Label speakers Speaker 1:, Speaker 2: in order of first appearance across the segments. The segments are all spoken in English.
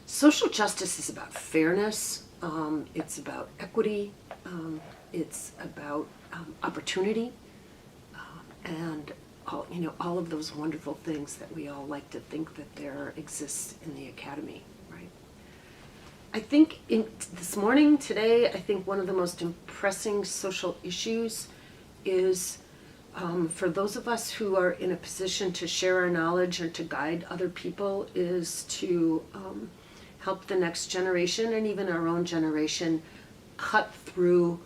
Speaker 1: Social justice is about fairness, it's about equity, it's about opportunity, and all of those wonderful things that we all like to think that there exists in the academy, right? I think this morning, today, I think one of the most impressing social issues is for those of us who are in a position to share our knowledge and to guide other people is to help the next generation and even our own generation cut through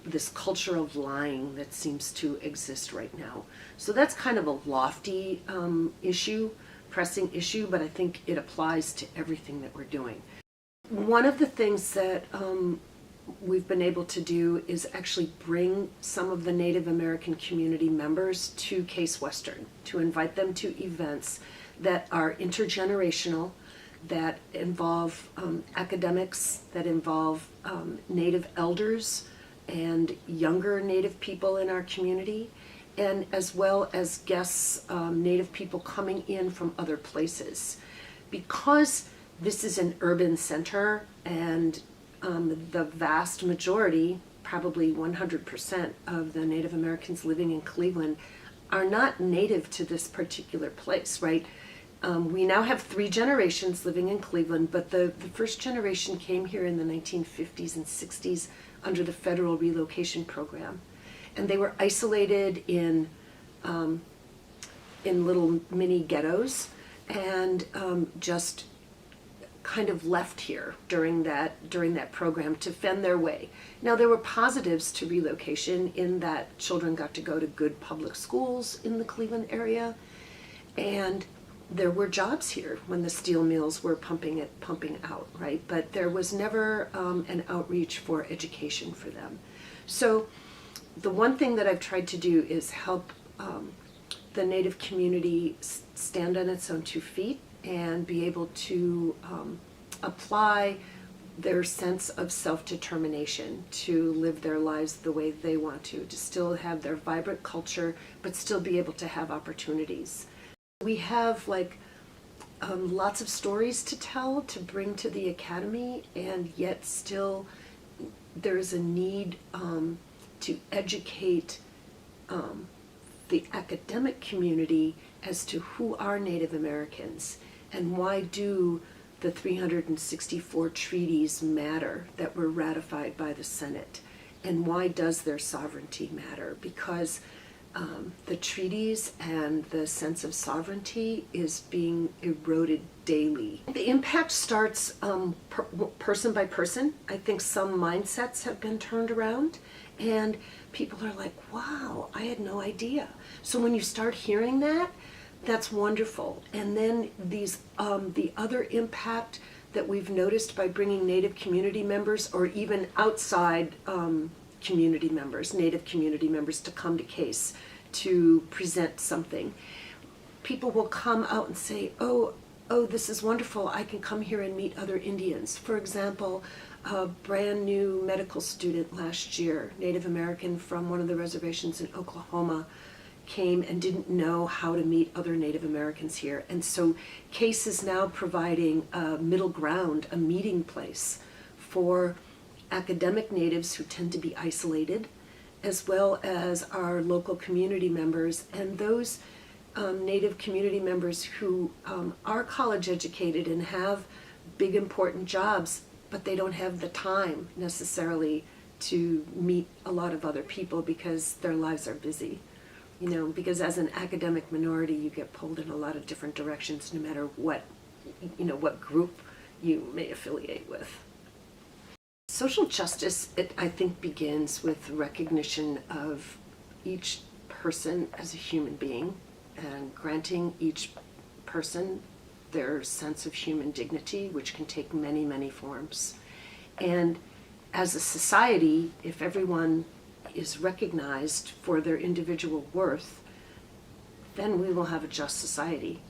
Speaker 1: this culture of lying that seems to exist right now. So that's kind of a lofty issue, pressing issue, but I think it applies to everything that we're doing. One of the things that we've been able to do is actually bring some of the Native American community members to Case Western, to invite them to events that are intergenerational, that involve academics, that involve Native elders and younger Native people in our community, and as well as guests, Native people coming in from other places. Because this is an urban center and the vast majority, probably 100% of the Native Americans living in Cleveland are not native to this particular place, right? We now have 3 generations living in Cleveland, but the first generation came here in the 1950s and 60s under the federal relocation program. And they were isolated in little mini ghettos and just kind of left here during that program to fend their way. Now there were positives to relocation in that children got to go to good public schools in the Cleveland area, and there were jobs here when the steel mills were pumping out, right? But there was never an outreach for education for them. So the one thing that I've tried to do is help the Native community stand on its own 2 feet and be able to apply their sense of self-determination to live their lives the way they want to still have their vibrant culture, but still be able to have opportunities. We have lots of stories to tell, to bring to the academy, and yet still there's a need to educate the academic community as to who are Native Americans and why do the 364 treaties matter that were ratified by the Senate, and why does their sovereignty matter? Because the treaties and the sense of sovereignty is being eroded daily. The impact starts person by person. I think some mindsets have been turned around and people are like, wow, I had no idea. So when you start hearing that, that's wonderful. And then these the other impact that we've noticed by bringing Native community members or even outside community members, Native community members, to come to Case to present something. People will come out and say, oh, this is wonderful. I can come here and meet other Indians. For example, a brand new medical student last year, Native American from one of the reservations in Oklahoma, came and didn't know how to meet other Native Americans here. And so Case is now providing a middle ground, a meeting place for academic Natives who tend to be isolated, as well as our local community members and those Native community members who are college educated and have big important jobs, but they don't have the time necessarily to meet a lot of other people because their lives are busy. Because as an academic minority, you get pulled in a lot of different directions no matter what group you may affiliate with. Social justice, I think, begins with recognition of each person as a human being and granting each person their sense of human dignity, which can take many, many forms. And as a society, if everyone is recognized for their individual worth, then we will have a just society.